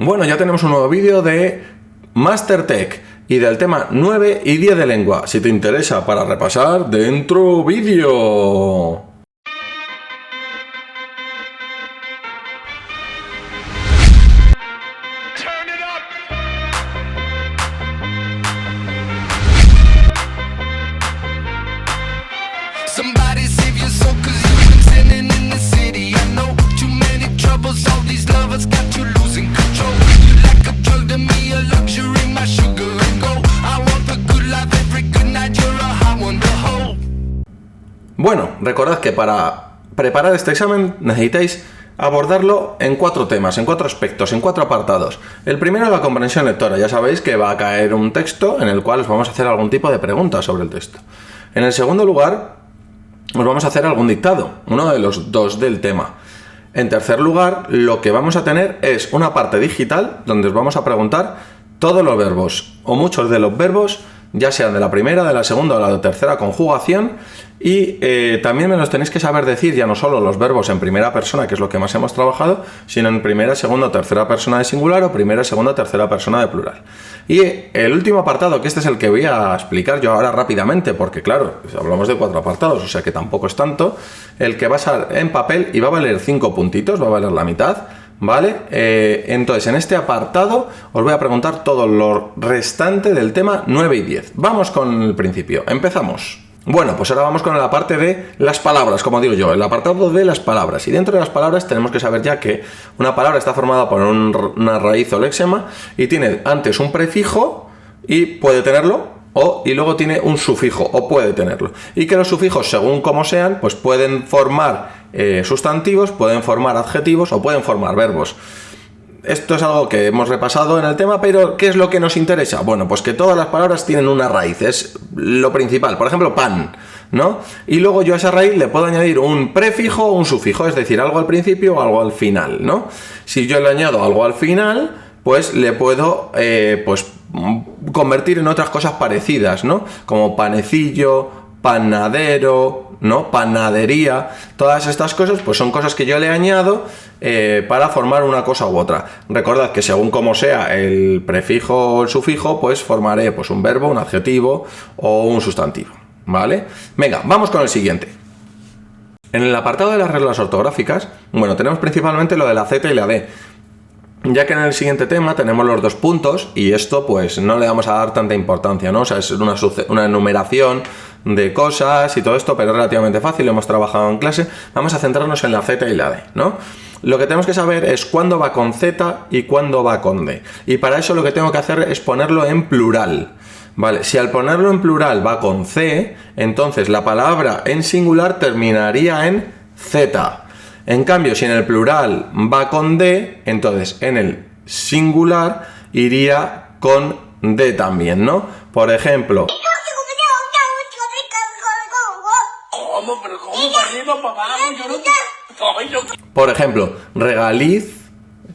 Bueno, ya tenemos un nuevo vídeo de MasterTech y del tema 9 y 10 de lengua. Si te interesa para repasar, dentro vídeo. Somebody save your soul, 'cause you've been sinning in the city. I know too many troubles, all these lovers got you losing control. You like a drug to me, a luxury, my sugar and gold. I want the good life every good night, you're a high one to hold. Bueno, recordad que para preparar este examen necesitáis abordarlo en 4 temas, en 4 aspectos, en 4 apartados. El primero es la comprensión lectora. Ya sabéis que va a caer un texto en el cual os vamos a hacer algún tipo de pregunta sobre el texto. En el segundo lugar, os vamos a hacer algún dictado, uno de los 2 del tema. En tercer lugar, lo que vamos a tener es una parte digital donde os vamos a preguntar todos los verbos o muchos de los verbos, ya sean de la primera, de la segunda o de la tercera conjugación, y también me los tenéis que saber decir, ya no solo los verbos en primera persona, que es lo que más hemos trabajado, sino en primera, segunda o tercera persona de singular o primera, segunda o tercera persona de plural. Y el último apartado, que este es el que voy a explicar yo ahora rápidamente, porque claro, hablamos de 4 apartados, o sea que tampoco es tanto, el que va a ser en papel y va a valer 5 puntitos, va a valer la mitad, ¿vale? Entonces, en este apartado os voy a preguntar todo lo restante del tema 9 y 10. Vamos con el principio, empezamos. Bueno, pues ahora vamos con la parte de las palabras, como digo yo, el apartado de las palabras. Y dentro de las palabras tenemos que saber ya que una palabra está formada por una raíz o lexema y tiene antes un prefijo y puede tenerlo, y luego tiene un sufijo o puede tenerlo. Y que los sufijos, según como sean, pues pueden formar sustantivos, pueden formar adjetivos o pueden formar verbos. Esto es algo que hemos repasado en el tema, pero ¿qué es lo que nos interesa? Bueno, pues que todas las palabras tienen una raíz, es lo principal. Por ejemplo, pan, ¿no? Y luego yo a esa raíz le puedo añadir un prefijo o un sufijo, es decir, algo al principio o algo al final, ¿no? Si yo le añado algo al final, pues le puedo convertir en otras cosas parecidas, ¿no? Como panecillo, panadero, ¿no? Panadería. Todas estas cosas pues son cosas que yo le añado para formar una cosa u otra. Recordad que según como sea el prefijo o el sufijo, pues formaré pues un verbo, un adjetivo o un sustantivo, ¿vale? Venga, vamos con el siguiente. En el apartado de las reglas ortográficas, bueno, tenemos principalmente lo de la Z y la D, ya que en el siguiente tema tenemos los 2 puntos y esto pues no le vamos a dar tanta importancia, ¿no? O sea, es una enumeración de cosas y todo esto, pero es relativamente fácil, lo hemos trabajado en clase. Vamos a centrarnos en la Z y la D, ¿no? Lo que tenemos que saber es cuándo va con Z y cuándo va con D. Y para eso lo que tengo que hacer es ponerlo en plural. Vale, si al ponerlo en plural va con C, entonces la palabra en singular terminaría en Z. En cambio, si en el plural va con D, entonces en el singular iría con D también, ¿no? Por ejemplo... Por ejemplo, regaliz,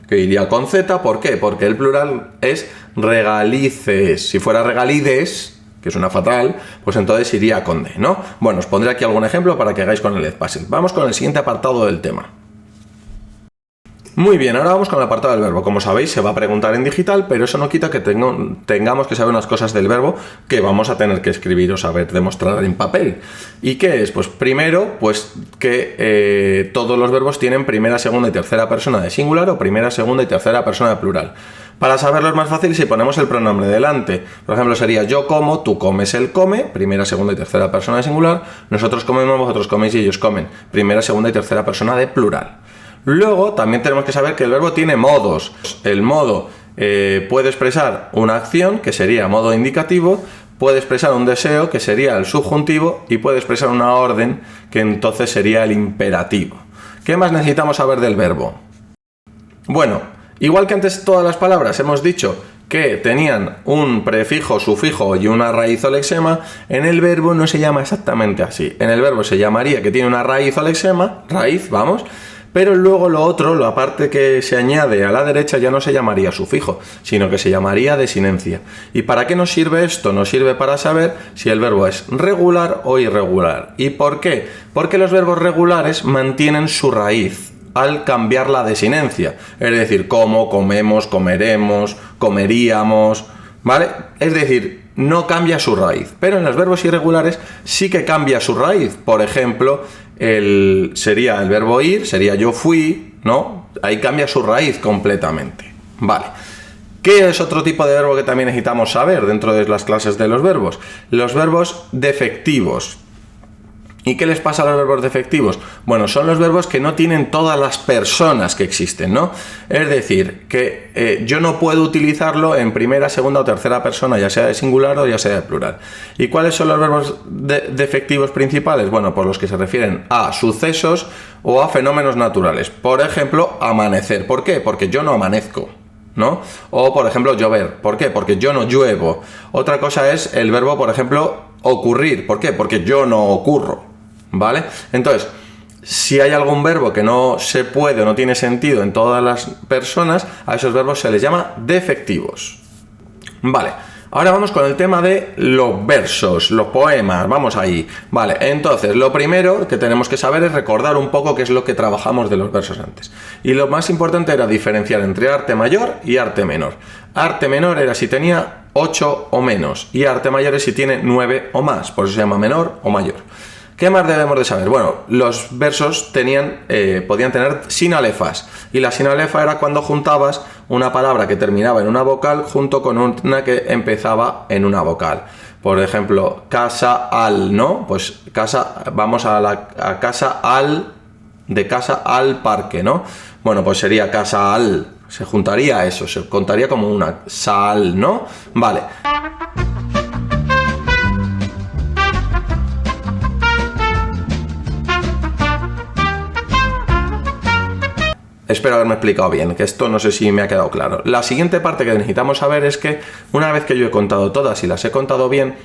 que iría con Z, ¿por qué? Porque el plural es regalices. Si fuera regalides, que suena fatal, pues entonces iría con D, ¿no? Bueno, os pondré aquí algún ejemplo para que hagáis con el Edpassing. Vamos con el siguiente apartado del tema. Muy bien, ahora vamos con el apartado del verbo. Como sabéis, se va a preguntar en digital, pero eso no quita que tengamos que saber unas cosas del verbo que vamos a tener que escribir o saber demostrar en papel. ¿Y qué es? Pues primero, pues que todos los verbos tienen primera, segunda y tercera persona de singular o primera, segunda y tercera persona de plural. Para saberlo es más fácil si ponemos el pronombre delante. Por ejemplo, sería yo como, tú comes, él come, primera, segunda y tercera persona de singular. Nosotros comemos, vosotros coméis y ellos comen, primera, segunda y tercera persona de plural. Luego también tenemos que saber que el verbo tiene modos. El modo puede expresar una acción, que sería modo indicativo, puede expresar un deseo, que sería el subjuntivo, y puede expresar una orden, que entonces sería el imperativo. ¿Qué más necesitamos saber del verbo? Bueno, igual que antes todas las palabras hemos dicho que tenían un prefijo, sufijo y una raíz o lexema, en el verbo no se llama exactamente así. En el verbo se llamaría que tiene una raíz o lexema, raíz, vamos, pero luego lo otro, la parte que se añade a la derecha ya no se llamaría sufijo, sino que se llamaría desinencia. ¿Y para qué nos sirve esto? Nos sirve para saber si el verbo es regular o irregular. ¿Y por qué? Porque los verbos regulares mantienen su raíz al cambiar la desinencia. Es decir, como, comemos, comeremos, comeríamos, ¿vale? Es decir, no cambia su raíz. Pero en los verbos irregulares sí que cambia su raíz. Por ejemplo, sería el verbo ir, sería yo fui, ¿no? Ahí cambia su raíz completamente. Vale. ¿Qué es otro tipo de verbo que también necesitamos saber dentro de las clases de los verbos? Los verbos defectivos. ¿Y qué les pasa a los verbos defectivos? Bueno, son los verbos que no tienen todas las personas que existen, ¿no? Es decir, que yo no puedo utilizarlo en primera, segunda o tercera persona, ya sea de singular o ya sea de plural. ¿Y cuáles son los verbos defectivos principales? Bueno, pues los que se refieren a sucesos o a fenómenos naturales. Por ejemplo, amanecer. ¿Por qué? Porque yo no amanezco, ¿no? O, por ejemplo, llover. ¿Por qué? Porque yo no lluevo. Otra cosa es el verbo, por ejemplo, ocurrir. ¿Por qué? Porque yo no ocurro. ¿Vale? Entonces, si hay algún verbo que no se puede o no tiene sentido en todas las personas, a esos verbos se les llama defectivos. Vale, ahora vamos con el tema de los versos, los poemas, vamos ahí. Vale, entonces, lo primero que tenemos que saber es recordar un poco qué es lo que trabajamos de los versos antes. Y lo más importante era diferenciar entre arte mayor y arte menor. Arte menor era si tenía 8 o menos, y arte mayor es si tiene 9 o más, por eso se llama menor o mayor. ¿Qué más debemos de saber? Bueno, los versos podían tener sinalefas, y la sinalefa era cuando juntabas una palabra que terminaba en una vocal junto con una que empezaba en una vocal. Por ejemplo, casa al, ¿no? Pues casa, vamos a casa al, de casa al parque, ¿no? Bueno, pues sería casa al, se juntaría eso, se contaría como una sal, ¿no? Vale. Espero haberme explicado bien, que esto no sé si me ha quedado claro. La siguiente parte que necesitamos saber es que una vez que yo he contado todas y las he contado bien,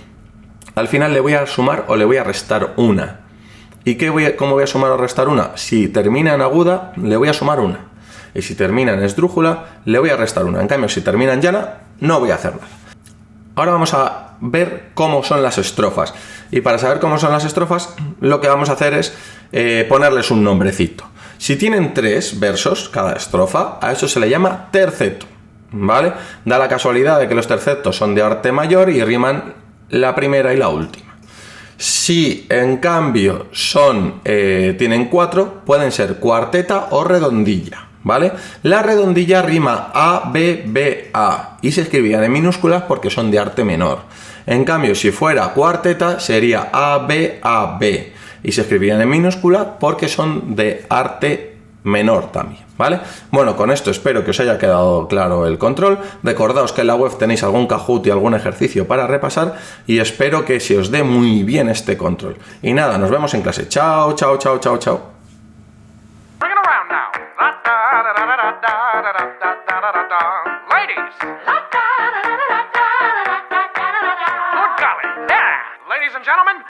al final le voy a sumar o le voy a restar una. ¿Y cómo voy a sumar o restar una? Si termina en aguda, le voy a sumar una. Y si termina en esdrújula, le voy a restar una. En cambio, si termina en llana, no voy a hacer nada. Ahora vamos a ver cómo son las estrofas. Y para saber cómo son las estrofas, lo que vamos a hacer es ponerles un nombrecito. Si tienen 3 versos cada estrofa, a eso se le llama terceto, ¿vale? Da la casualidad de que los tercetos son de arte mayor y riman la primera y la última. Si en cambio tienen 4, pueden ser cuarteta o redondilla, ¿vale? La redondilla rima A, B, B, A y se escribían en minúsculas porque son de arte menor. En cambio, si fuera cuarteta, sería A, B, A, B. Y se escribirían en minúscula porque son de arte menor también, ¿vale? Bueno, con esto espero que os haya quedado claro el control. Recordaos que en la web tenéis algún Kahoot y algún ejercicio para repasar y espero que se os dé muy bien este control. Y nada, nos vemos en clase. Chao, chao, chao, chao, chao.